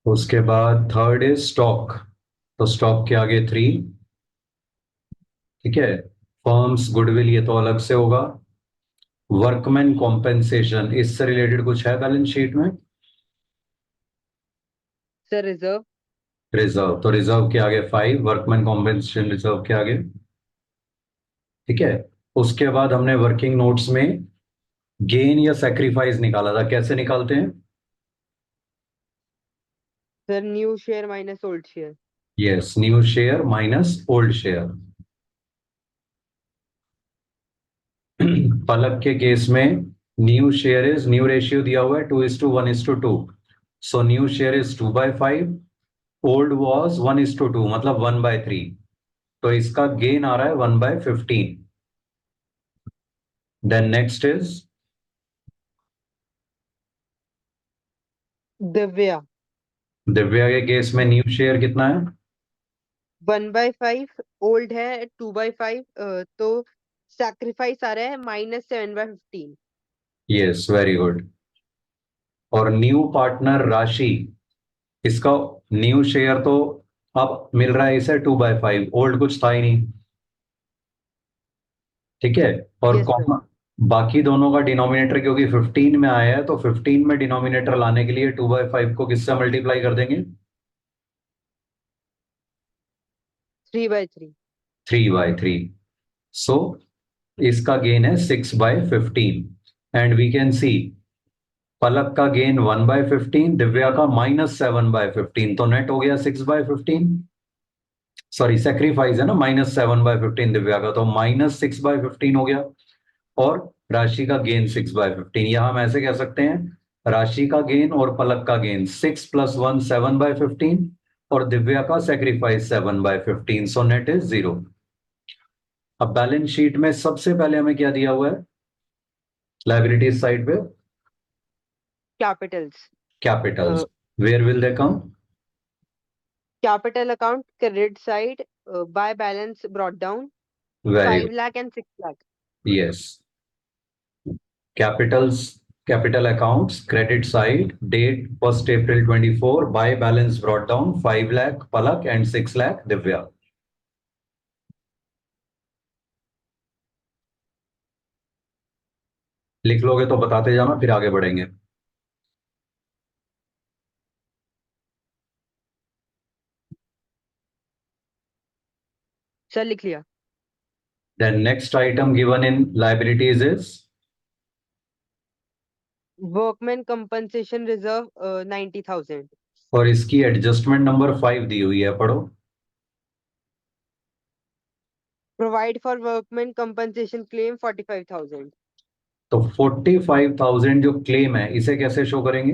उसके बाद third is stock. तो स्टॉक के आगे थ्री। ठीक है। फर्म्स गुडविल ये तो अलग से होगा। वर्कमैन कॉम्पेंसेशन इससे रिलेटेड कुछ है बैलेंस शीट में? Sir reserve. रिजर्व, तो रिजर्व के आगे फाइव, वर्कमैन कॉम्पेंसेशन रिजर्व के आगे। ठीक है। उसके बाद हमने वर्किंग नोट्स में गेन या सेक्रीफाइस निकाला था, कैसे निकालते हैं? Sir new share minus old share. Yes, new share minus old share. Palak के केस में new share is, new ratio दिया हुआ है 2:1:2। So new share is 2/5। Old was 1:2 मतलब 1/3। तो इसका गेन आ रहा है 1/15। Then next is Divya. Divya के केस में न्यू शेयर कितना है? 1/5। ओल्ड है 2/5। तो सैक्रिफाइस आ रहा है -7/15। Yes, very good. और न्यू पार्टनर राशि, इसका न्यू शेयर तो अब मिल रहा है इसे 2/5, ओल्ड कुछ था ही नहीं। ठीक है। और यस सर। कॉमन बाकी दोनों का डिनोमिनेटर क्योंकि 15 में आया है, तो 15 में डिनोमिनेटर लाने के लिए 2/5 को किससे मल्टीप्लाई कर देंगे? 3/3। 3/3। सो इसका गेन है 6/15। एंड वी कैन सी पलक का गेन 1/15, दिव्या का -7/15, तो नेट हो गया 6/15। सॉरी, सेक्रीफाइस है ना, -7/15 दिव्या का, तो -6/15 हो गया। और राशि का गेन 6/15, या हम ऐसे कह सकते हैं राशि का गेन और पलक का गेन 6 + 1 7/15, और दिव्या का सेक्रीफाइस 7/15, सो नेट इज 0। अब बैलेंस शीट में सबसे पहले हमें क्या दिया हुआ है लाइबिलिटीज साइड पे? Capitals. Capitals. Where will they come? Capital account credit side by balance brought down very 5 good. Lakh and 6 lakh. Yes, capitals, capital accounts credit side, date 1 April 2024, by balance brought down 5 lakh Palak and 6 lakh Divya. लिख लोगे तो बताते जाना, फिर आगे बढ़ेंगे। Sir लिख लिया। Then next item given in liabilities is, workman compensation reserve 90,000। और इसकी एडजस्टमेंट नंबर 5 दी हुई है, पढ़ो। Provide for workman compensation claim 45,000। तो 45,000 जो क्लेम है इसे कैसे शो करेंगे?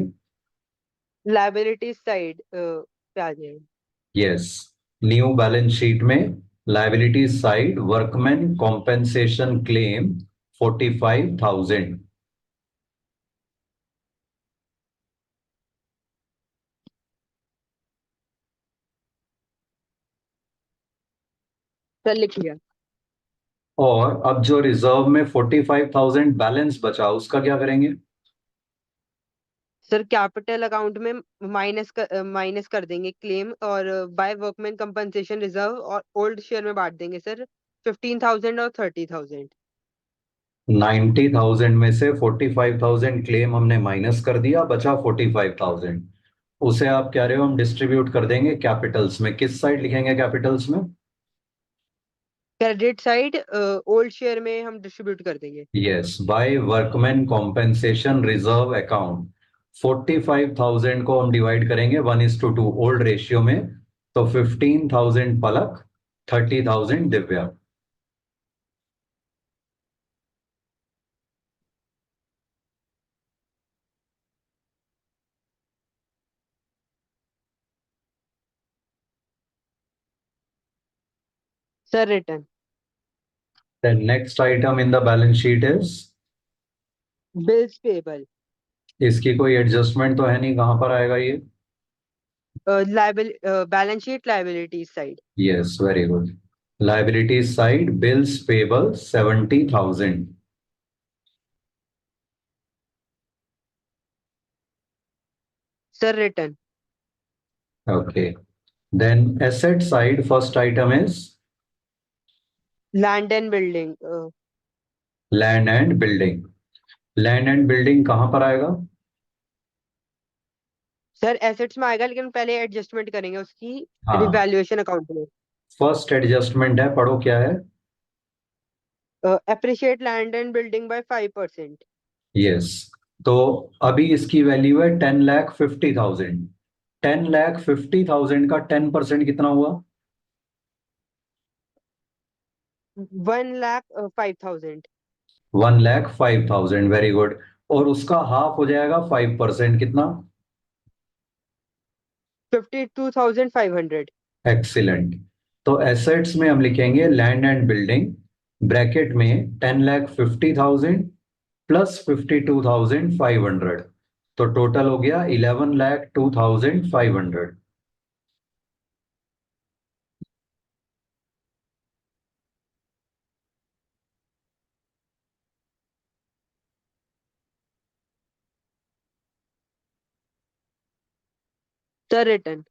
लाइबिलिटी साइड पे आ जाएगा। यस, न्यू बैलेंस शीट में liability side workman compensation claim 45,000। Sir लिख लिया। और अब जो रिजर्व में 45,000 बैलेंस बचा उसका क्या करेंगे? सर कैपिटल अकाउंट में माइनस कर देंगे क्लेम, और बाय वर्कमैन कंपनसेशन रिजर्व और ओल्ड शेयर में बांट देंगे सर। 15,000 और 30,000। 90,000 में से 45,000 क्लेम हमने माइनस कर दिया, बचा 45,000। उसे आप कह रहे हो हम डिस्ट्रीब्यूट कर देंगे कैपिटल्स में, किस साइड लिखेंगे कैपिटल्स में? क्रेडिट साइड ओल्ड शेयर में हम डिस्ट्रीब्यूट कर देंगे। Yes, by workman compensation reserve account 45,000 को हम डिवाइड करेंगे 1:2 ओल्ड रेशियो में। तो 15,000 Palak, 30,000 Divya. Sir return. Then next item in the balance sheet is, bills payable. इसकी कोई एडजस्टमेंट तो है नहीं, कहां पर आएगा ये? Liable balance sheet liability side. Yes, very good. Liability side bills payable 70,000। Sir return. Okay. Then asset side, first item is Land and building. land and building. Land and building कहाँ पर आएगा? सर एसेट्स में आएगा, लेकिन पहले adjustment करेंगे उसकी हाँ, रिवैल्यूएशन अकाउंट में। फर्स्ट एडजस्टमेंट है, पढ़ो क्या है? Appreciate land and building bye 5%। Yes, तो अभी इसकी वैल्यू है 10,50,000। 10,50,000 का 10% कितना हुआ? 1,05,000। 1,05,000, वेरी गुड। और उसका हाफ हो जाएगा 5%, कितना? 52,500। एक्सीलेंट। तो एसेट्स में हम लिखेंगे लैंड एंड बिल्डिंग, ब्रैकेट में 10,50,000 प्लस 52,500, तो टोटल हो गया 11,02,500। Sir return.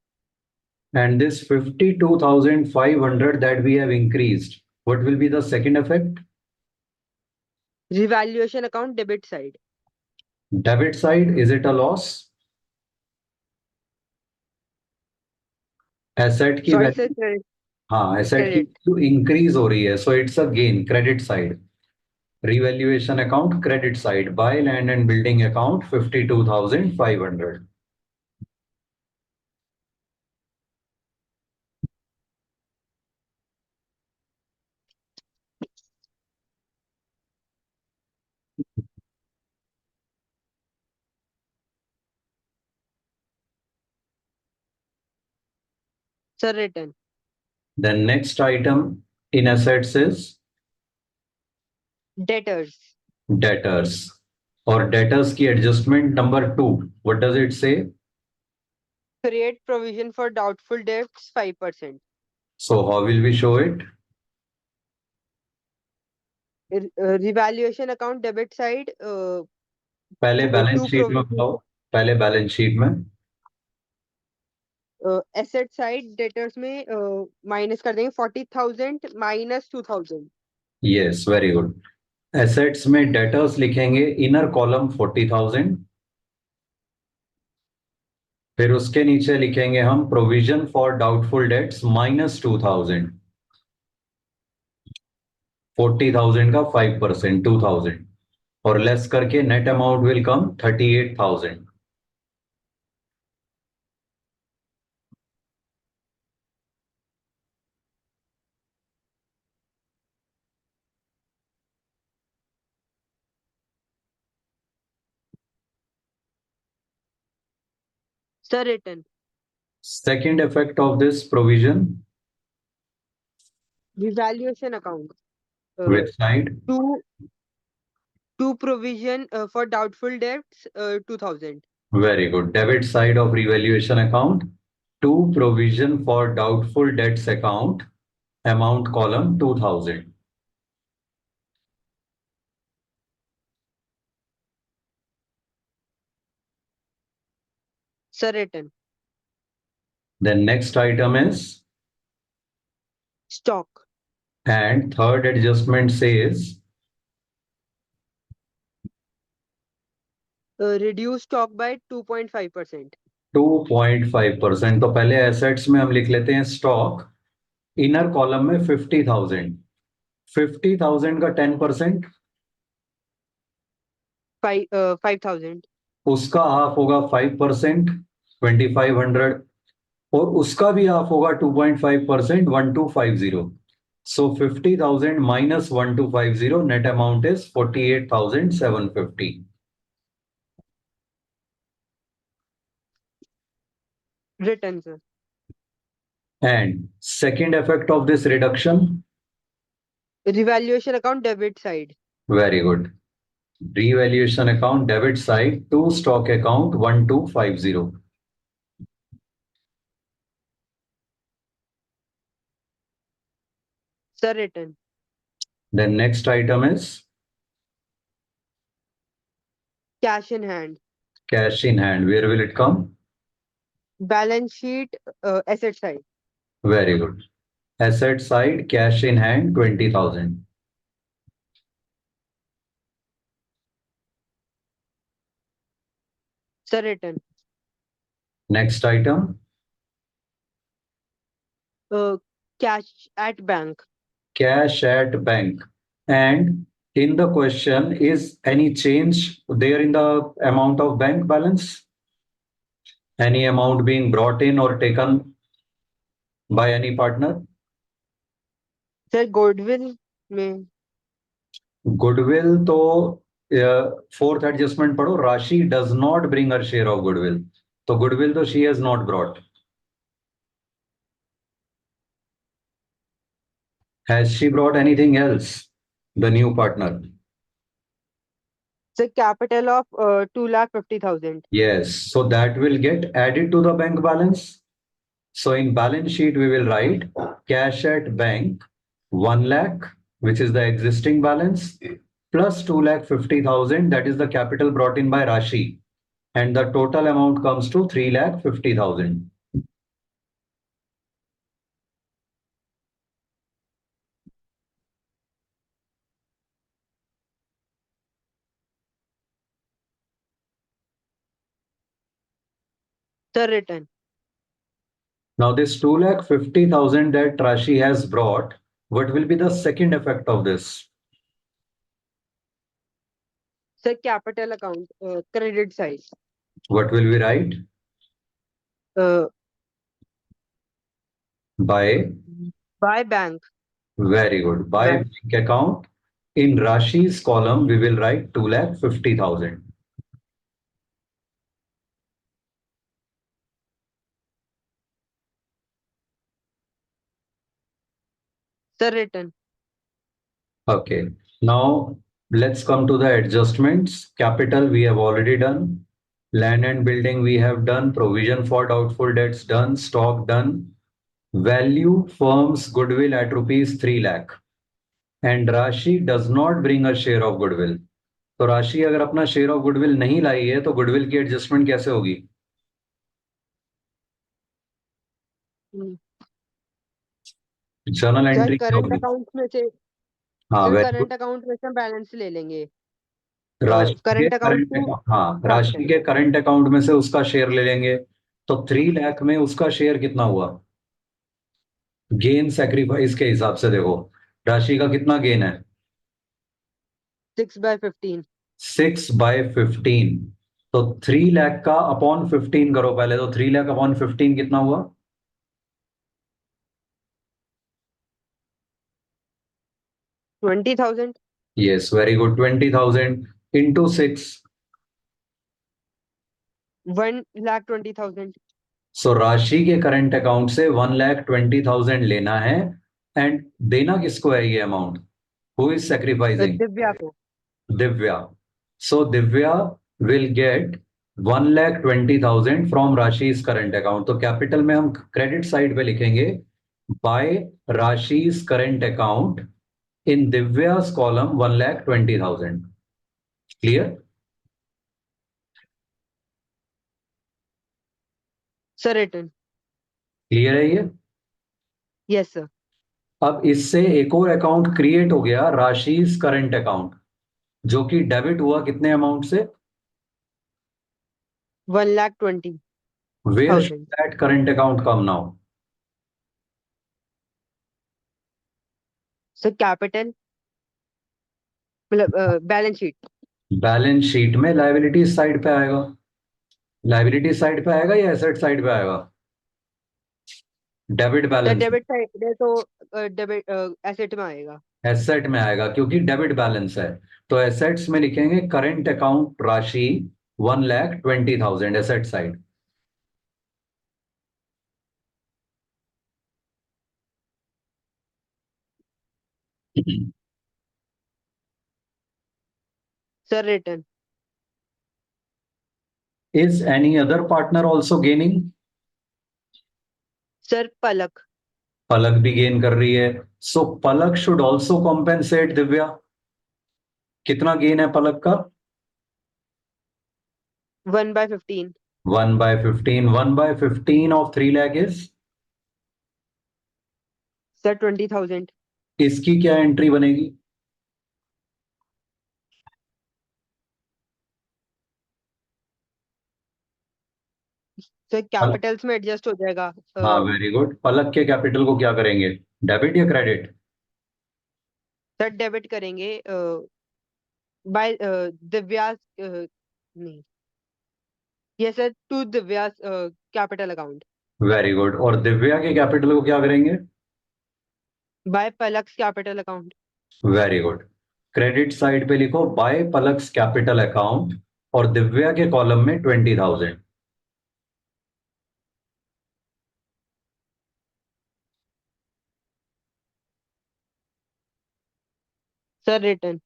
And this 52,500 that we have increased, what will be the second effect? Revaluation account debit side. Debit side, is it a loss? Asset की sorry sir, value, credit. हाँ, asset की credit. Increase हो रही है, so it's a gain, credit side. Revaluation account, credit side, buy land and building account 52,500. Sir return. Then next item in assets is debtors. debtors. और debtors की adjustment number 2, what does it say? Create provision for doubtful dates 5%। So how will we show it? Revaluation account debit side. पहले balance to sheet में provision. बताओ, पहले balance sheet में। Asset side debtors में minus कर देंगे 40,000 minus 2,000। Yes, very good. Assets में debtors लिखेंगे इनर कॉलम 40,000, फिर उसके नीचे लिखेंगे हम प्रोविजन फॉर डाउटफुल डेट्स -2,000। 40,000 का 5%, 2,000, और लेस करके net amount will come 38,000। Sir return. Second effect of this provision, revaluation account. Which side? To to provision for doubtful debts 2,000। Very good, debit side of revaluation account, to provision for doubtful debts account, amount column 2,000। Sir return. Then next item is, stock. and third adjustment says reduce stock by 2.5%। 2.5%। तो पहले assets में हम लिख लेते हैं stock, inner column में 50,000। 50,000 का 10%, 5,000। उसका हाफ होगा 5%, 2,500, और उसका भी हाफ होगा 2.5%, 1,250। सो 50,000 minus 1,250, net amount is 48,750। Return sir. And second effect of this reduction, revaluation account debit side. very good. Revaluation account debit side to stock account 1,250. Sir return. Then next item is cash in hand. cash in hand. Where will it come? Balance sheet asset side. Very good. Asset side cash in hand 20,000. Sir return. Next item, cash at bank. cash at bank. And in the question, is any change there in the amount of bank balance? Any amount being brought in or taken by any partner? Sir goodwill में। Goodwill तो fourth adjustment पढ़ो, राशि does not bring her share of goodwill, तो goodwill तो she has not brought. Has she brought anything else, the new partner? Sir capital of 2,50,000। Yes, so that will get added to the bank balance. So in balance sheet, we will write cash at bank 1 lakh, which is the existing balance, plus 2,50,000, that is the capital brought in by Rashi. And the total amount comes to 3,50,000. Sir return. Now this 2,50,000 that Rashi has brought, what will be the second effect of this? Sir capital account credit side. What will we write? By, by bank. very good, by bank. bank account. In Rashi's column, we will write 2,50,000. Sir return. Okay, now let's come to the adjustments. Capital we have already done. Land and building we have done. Provision for doubtful debts done. Stock done. Value firm's goodwill at rupees 3 lakh. And Rashi does not bring a share of goodwill. तो राशि अगर अपना share of goodwill नहीं लाई है तो goodwill की adjustment कैसे होगी? जर्नल सर एंट्री क्या करंट होगी? अकाउंट में से। हाँ, sir very good. Current account में से हम बैलेंस ले लेंगे। राशि के करंट अकाउंट करंट टू हाँ, राशि कैपिटल। के करंट अकाउंट में से उसका शेयर ले लेंगे. तो 3 लाख में उसका शेयर कितना हुआ? गेन सेक्रीफाइस के हिसाब से देखो, राशि का कितना गेन है? 6/15। 6/15. तो 3 लाख का अपॉन 15 करो पहले, तो 3 लाख अपॉन 15 कितना हुआ? 20,000। Yes, very good. 20,000 इंटू 6. 1,20,000। सो राशि के करंट अकाउंट से 1,20,000 लेना है. एंड देना किसको है ये amount? Who is sacrificing? Divya को। Divya. So Divya will get 1,20,000 from Rashi's current account. तो कैपिटल में हम क्रेडिट साइड पे लिखेंगे by Rashi's current account in Divya's column 1,20,000. Clear? Sir return. Clear है ये? Yes sir. अब इससे एक और अकाउंट क्रिएट हो गया, राशि's करंट अकाउंट, जो कि डेबिट हुआ कितने अमाउंट से? 1,20,000। Where should that current account come now? Sir capital मतलब बैलेंस शीट। बैलेंस शीट में लायबिलिटी साइड पे आएगा. लायबिलिटी साइड पे आएगा या एसेट साइड पे आएगा? Debit sir balance. Debit side है तो डेबिट एसेट में आएगा। एसेट में आएगा क्योंकि डेबिट बैलेंस है. तो एसेट्स में लिखेंगे करंट अकाउंट राशि 1,20,000 asset side. Sir return. Is any other partner also gaining? Sir Palak. Palak भी गेन कर रही है. So Palak should also compensate Divya. कितना गेन है पलक का? 1/15। 1/15 of 3 lakh is, सर 20,000। इसकी क्या एंट्री बनेगी? सर कैपिटल्स में एडजस्ट हो जाएगा। हाँ, वेरी गुड। पलक के कैपिटल को क्या करेंगे, डेबिट या क्रेडिट? सर डेबिट करेंगे बाय दिव्यास नहीं, yes sir, to Divya's capital account very good. और दिव्या के कैपिटल को क्या करेंगे? By Palak's capital account. Very good. Credit side पे लिखो बाय पलक्स कैपिटल अकाउंट, और दिव्या के कॉलम में 20,000। Sir return.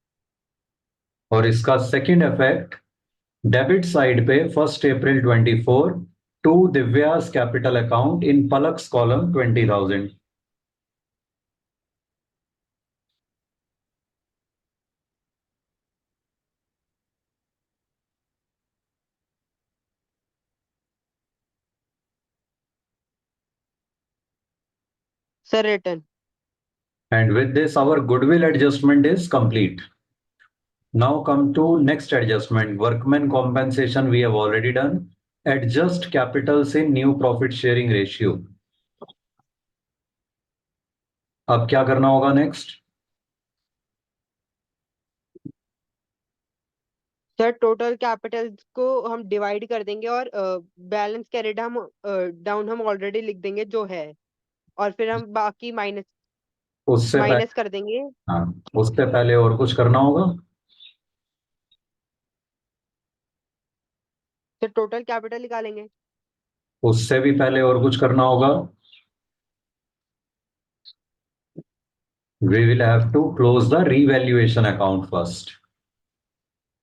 और इसका सेकंड इफेक्ट, डेबिट साइड पे 1 April 2024 to Divya's capital account in Palak's column 20,000। Sir return. And with this, our goodwill adjustment is complete. Now come to next adjustment. Workman compensation we have already done. Adjust capitals in new profit sharing ratio. अब क्या करना होगा next? Sir total capital को हम divide कर देंगे और balance carried हम डाउन हम ऑलरेडी लिख देंगे जो है, और फिर हम बाकी माइनस उससे पहले, माइनस कर देंगे। हाँ, उससे पहले और कुछ करना होगा? तो टोटल कैपिटल निकालेंगे। उससे भी पहले और कुछ करना होगा? We will have to close the revaluation account first.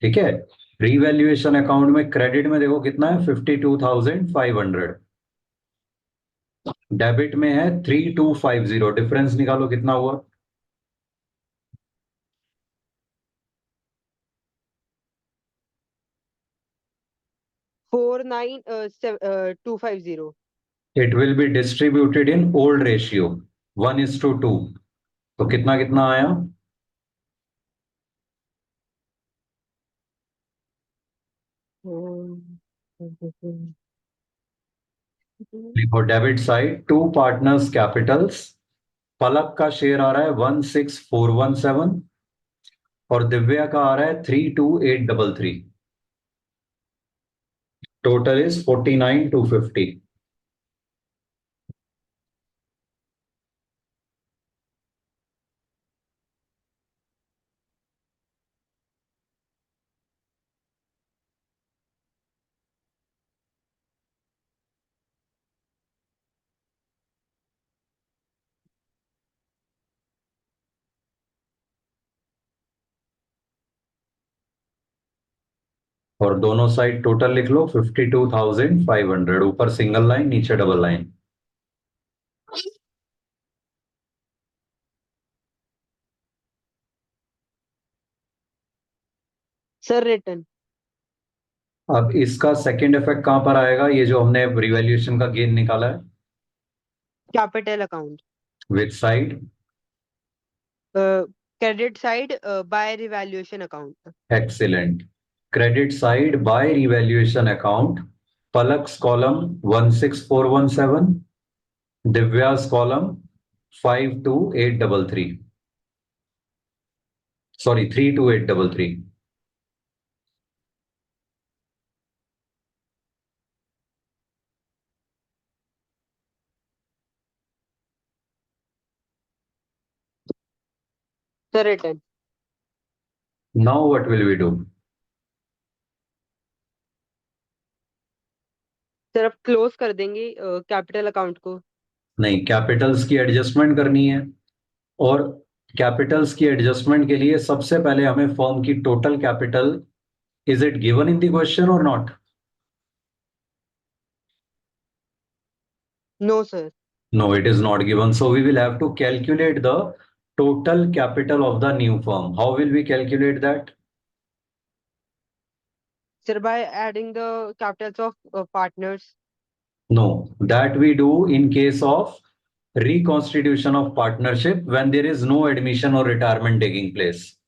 ठीक है? रिवैल्यूएशन अकाउंट में क्रेडिट में देखो कितना है, 52,500। डेबिट में है 3,250। डिफरेंस निकालो कितना हुआ? 49,250। It will be distributed in old ratio 1:2। तो कितना कितना आया? देखो debit side to partners capitals, Palak का शेयर आ रहा है 16,417 और दिव्या का आ रहा है 32,833। Total is 49,250। और दोनों साइड टोटल लिख लो 52,500। ऊपर सिंगल लाइन, नीचे डबल लाइन। Sir return. अब इसका सेकंड इफेक्ट कहां पर आएगा, ये जो हमने रिवैल्यूएशन का गेन निकाला है? Capital account which side? Credit side by revaluation account. Excellent. Credit side by revaluation account, Palak's column 16,417, Divya's column 52,833, sorry 32,833। Sir return. Now what will we do? Sir अब क्लोज कर देंगे कैपिटल अकाउंट को। नहीं, Capitals की adjustment करनी है। और Capitals की एडजस्टमेंट के लिए सबसे पहले हमें फर्म की total capital, is it given in the question और not? No sir. No, it is not given. So we will have to calculate the total capital of the new firm. How will we calculate that? Sir, by adding the capitals of partners. No, that we do in case of reconstitution of partnership when there is no admission or retirement taking place.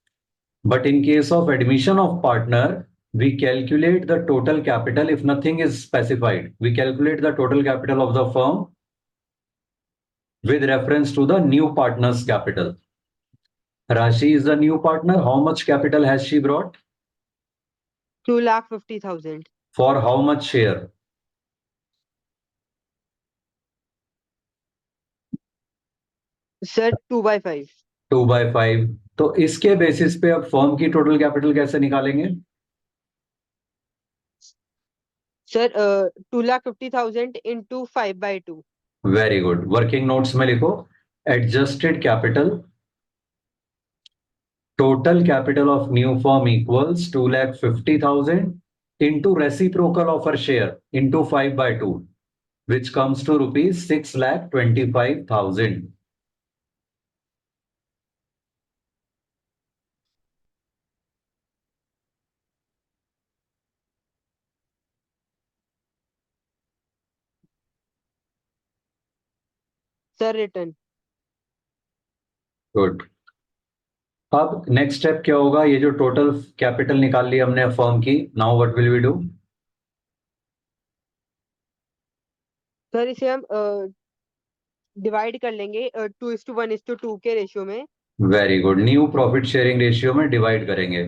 But in case of admission of partner, we calculate the total capital if nothing is specified. We calculate the total capital of the firm with reference to the new partner's capital. Rashi is the new partner. How much capital has she brought? 2,50,000. For how much share? Sir, 2/5. 2/5. तो इसके basis पे अब firm की total capital कैसे निकालेंगे? Sir, 2,50,000 into 5/2. Very good. Working notes में लिखो adjusted capital total capital of new firm equals 2,50,000 into reciprocal of her share into 5/2, which comes to rupees 6,25,000. Sir, written. Good. अब next step क्या होगा? ये जो total capital निकाल ली हमने firm की, now what will we do? Sir, इसे हम डिवाइड कर लेंगे 2:1:2 के रेशियो में. Very good. New profit sharing ratio में डिवाइड करेंगे.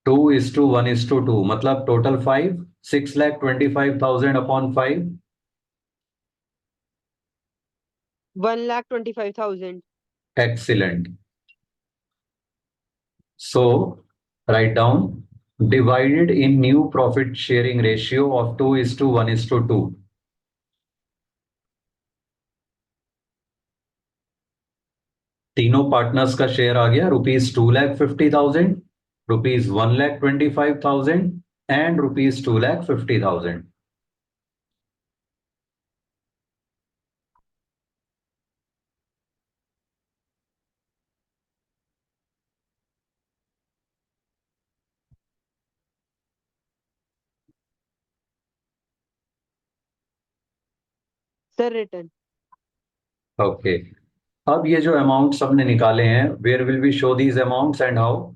2:1:2 मतलब total 5, 6,25,000 upon 5. 1,25,000. Excellent. So write down divided in new profit sharing ratio of 2:1:2. तीनों पार्टनर्स का शेयर आ गया ₹2,50,000, ₹1,25,000 एंड ₹2,50,000. Sir, return. ओके. अब ये जो अमाउंट्स हमने निकाले हैं, where will we show these amounts and how?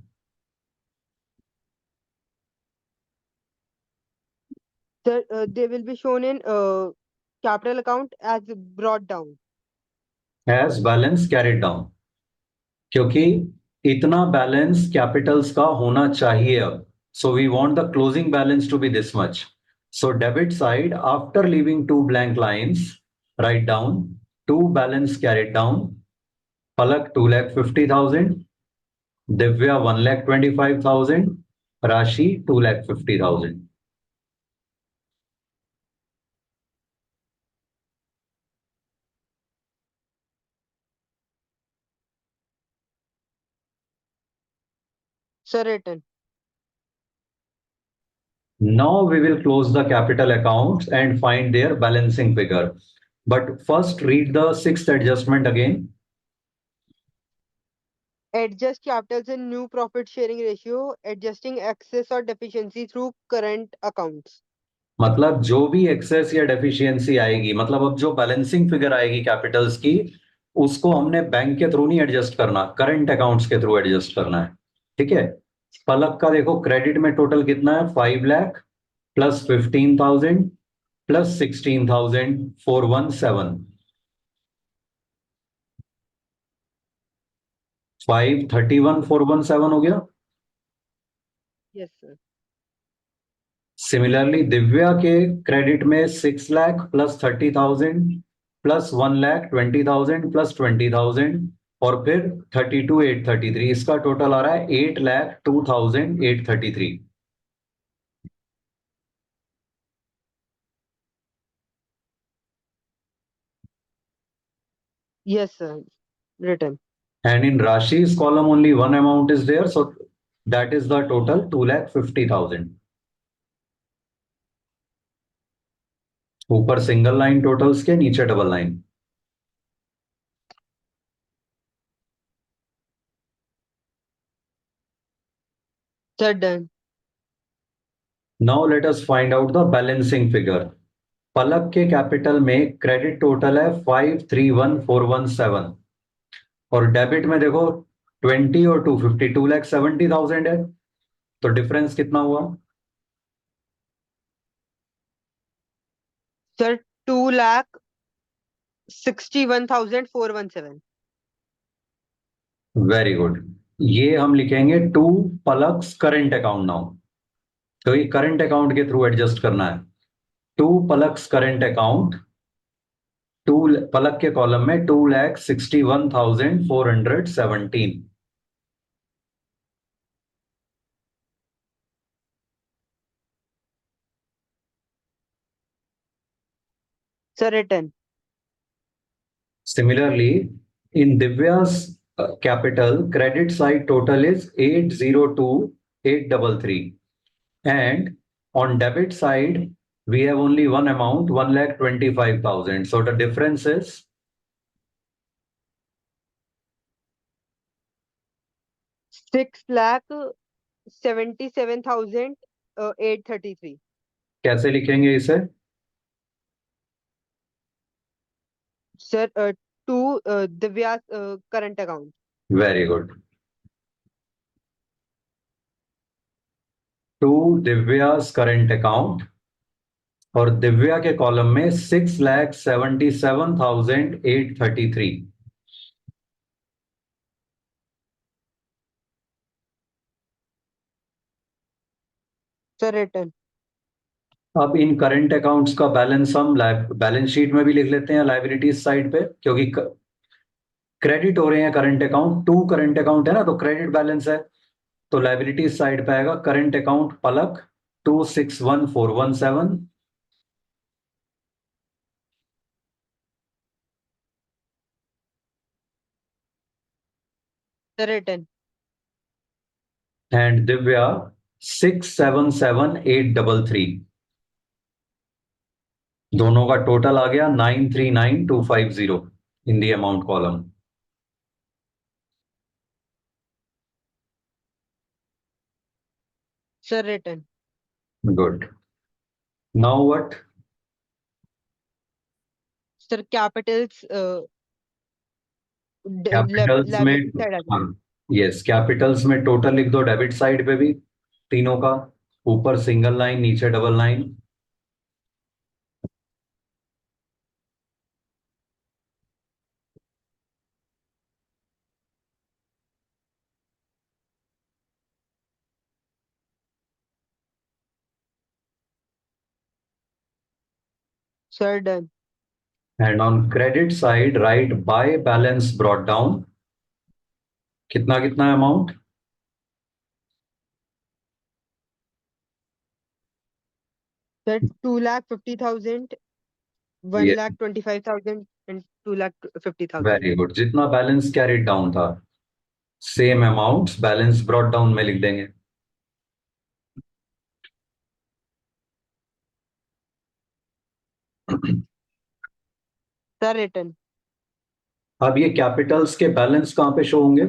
Sir, they will be shown in capital account as brought down. As balance carried down. क्योंकि इतना बैलेंस कैपिटल्स का होना चाहिए अब. So we want the closing balance to be this much. So debit side after leaving 2 blank lines, write down 2 balance carried down. Palak 2,50,000, Divya 1,25,000, Rashi 2,50,000. Sir, written. Now we will close the capital accounts and find their balancing figure. But first read the sixth adjustment again. Adjust capitals in new profit sharing ratio, adjusting excess or deficiency through current accounts. मतलब जो भी access या deficiency आएगी, मतलब अब जो balancing figure आएगी Capitals की, उसको हमने बैंक के थ्रू नहीं एडजस्ट करना, करंट अकाउंट्स के थ्रू एडजस्ट करना है. ठीक है. पलक का देखो क्रेडिट में टोटल कितना है? 5 लाख प्लस 15,000 प्लस 16,000, 417. 531,417 हो गया. Yes, sir. सिमिलरली दिव्या के क्रेडिट में 6 लाख प्लस 30,000 प्लस 1,20,000 प्लस 20,000 और फिर 32,833. इसका टोटल आ रहा है 8,02,833. Yes, sir. Written. And in Rashi's column only one amount is there, so that is the total 2,50,000. ऊपर सिंगल लाइन टोटल्स के, नीचे double line. Sir, done. Now let us find out the balancing figure. Palak के capital में credit total है 531417 और debit में देखो 20 और 250, 2,70,000 है। तो डिफरेंस कितना हुआ? सर 2,61,417। Very good. ये हम लिखेंगे टू पलक्स करंट अकाउंट नाउ। तो ये करंट अकाउंट के थ्रू एडजस्ट करना है। टू पलक्स करंट अकाउंट, टू पलक के कॉलम में 2,61,417। Sir return. Similarly, in Divya's capital, credit side total is 802,833. And on debit side, we have only one amount, 1,25,000. So the difference is 6,77,833। कैसे लिखेंगे इसे? Sir to Divya current account. Very good. To Divya's current account और दिव्या के column में 6,77,833। Sir return. अब इन current accounts का balance हम बैलेंस शीट में भी लिख लेते हैं लाइबिलिटीज साइड पे, क्योंकि क्रेडिट हो रहे हैं current account, to current account है ना, तो क्रेडिट बैलेंस है। तो लाइबिलिटीज साइड पे आएगा current account Palak 261,417 sir return. And Divya 677,833। दोनों का टोटल आ गया 939,250 in the amount column. Sir return. Good. Now what? Sir capitals capitals में, लाइबिलिटी साइड आ हाँ, जाएंगे। यस, कैपिटल्स में टोटल लिख दो डेबिट साइड पे भी, तीनों का। ऊपर सिंगल लाइन, नीचे double line. Sir done. And on credit side right bye balance brought down. कितना कितना अमाउंट? सर 2,50,000, ये 1,25,000 एंड 2,50,000। Very good. जितना बैलेंस कैरिड डाउन था, same amounts balance brought down में लिख देंगे। Sir return. अब ये कैपिटल्स के बैलेंस कहां पे शो होंगे?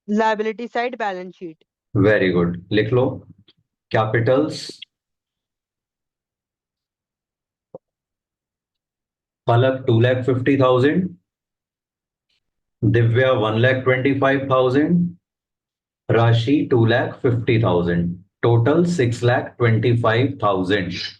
Liability side balance sheet. Very good, लिख लो। कैपिटल्स पलक 2,50,000, दिव्या 1,25,000, राशि 2,50,000, total 6,25,000।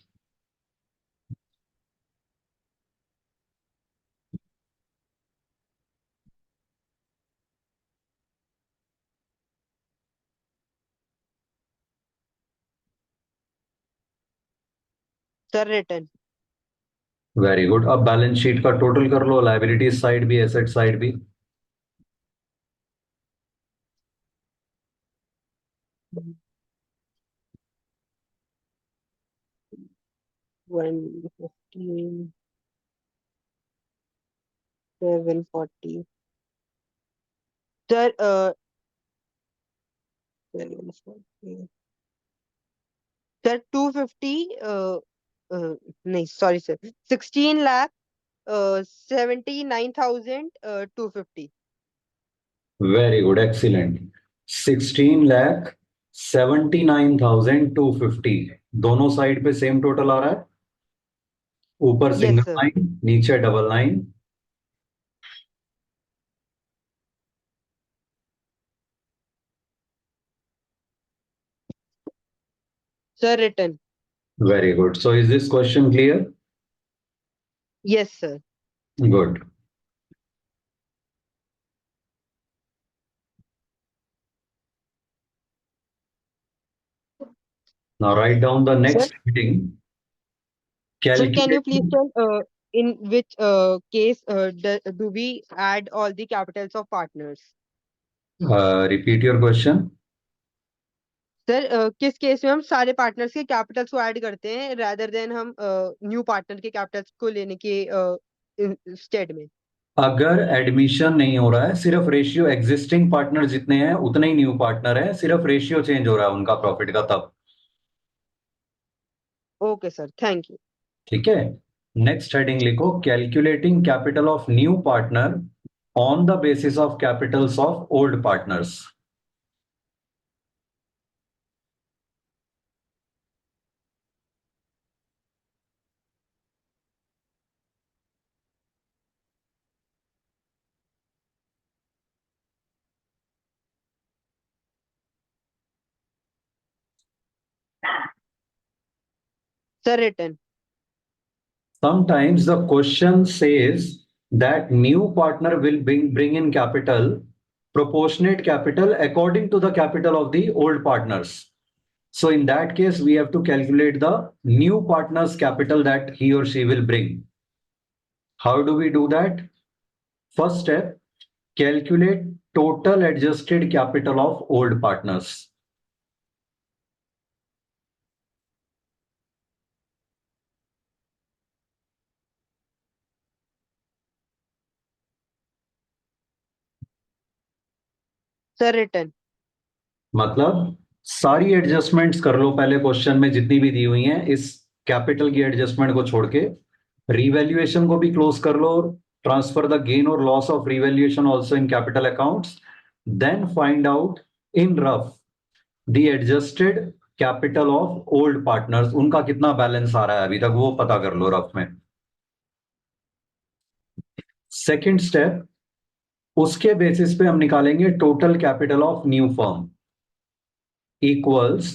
Sir return. Very good. अब बैलेंस शीट का टोटल कर लो, लाइबिलिटीज साइड भी एसेट साइड भी। 115, 740। सर 740। सर 250, नहीं sorry sir, 16,00,000 79,250। Very good, excellent. 16 lakh 79,250 दोनों साइड पे सेम टोटल आ रहा है, ऊपर यस सिंगल सर। लाइन नीचे double line. Sir return. Very good, so is this question clear? Yes sir. Good. Now write down the sir next heading. Sir, can you please Calculating. tell in which case do we add all the capitals of partners? Repeat your question. Sir किस case में हम सारे partners के Capitals को add करते हैं rather then हम new partner के कैपिटल्स को लेने के स्टेड में? अगर एडमिशन नहीं हो रहा है, सिर्फ रेशियो एग्जिस्टिंग पार्टनर जितने हैं उतने ही न्यू पार्टनर है, सिर्फ रेशियो चेंज हो रहा है उनका प्रॉफिट का, तब। Okay sir, thank you. ठीक है, नेक्स्ट हेडिंग लिखो, calculating capital of new partner on the basis of Capitals of old partners. Sir return. Sometimes the question says that new partner will bring in capital, proportionate capital according to the capital of the old partners. So in that case, we have to calculate the new partner's capital that he or she will bring. How do we do that? First step, calculate total adjusted capital of old partners. Sir return. मतलब सारी adjustments कर लो पहले, question में जितनी भी दी हुई हैं, इस कैपिटल की एडजस्टमेंट को छोड़ के रिवैल्यूएशन को भी क्लोज कर लो, ट्रांसफर द गेन और loss of revaluation also in capital accounts, then find out in rough the adjusted capital of old partners, उनका कितना बैलेंस आ रहा है अभी तक, वो पता कर लो रफ में। सेकेंड स्टेप, उसके बेसिस पे हम निकालेंगे total capital of new firm equals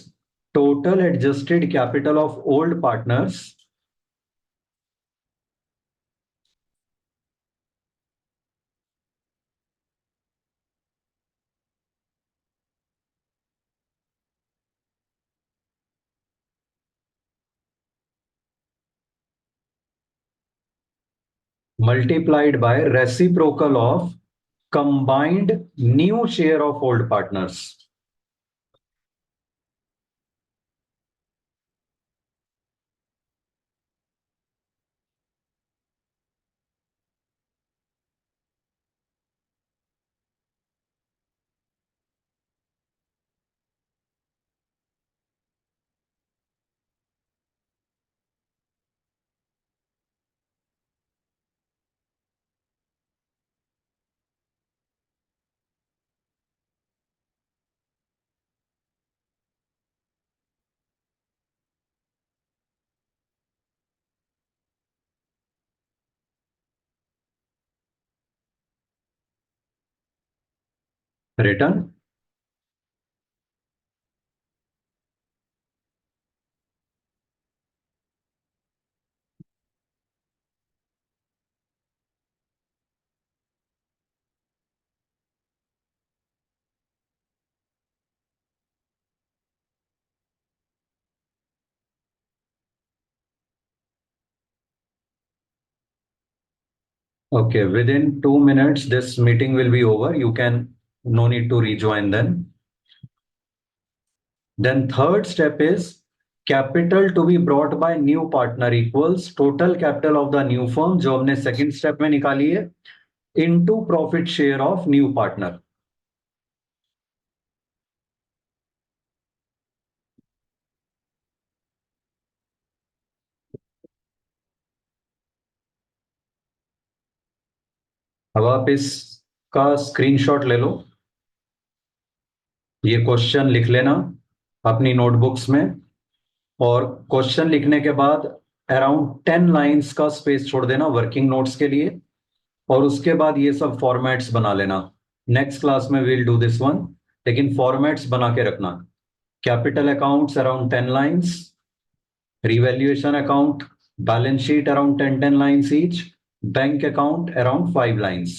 total adjusted capital of old partners multiplied by reciprocal of combined new share of old partners. Written. Okay, within 2 minutes, this meeting will be over. You can, no need to rejoin then. Then third step is capital to be brought by new partner equals total capital of the new firm, जो हमने second step में निकाली है, into profit share of new partner. अब आप इसका screenshot ले लो, ये क्वेश्चन लिख लेना अपनी नोटबुक्स में, और क्वेश्चन लिखने के बाद अराउंड 10 लाइंस का स्पेस छोड़ देना वर्किंग नोट्स के लिए, और उसके बाद ये सब फॉर्मेट्स बना लेना। नेक्स्ट क्लास में विल डू दिस वन, लेकिन फॉर्मेट्स बना के रखना। Capital accounts around 10 lines, revaluation account, balance sheet around 10 lines each, bank account around 5 lines.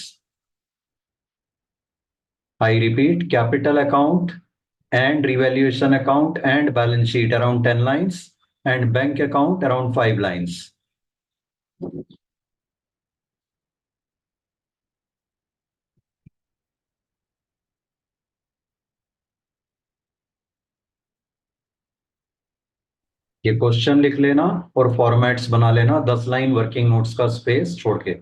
I repeat, capital account and revaluation account and balance sheet around 10 lines, and bank account around 5 lines. ये question लिख लेना और formats बना लेना, 10 line working notes का space छोड़ के।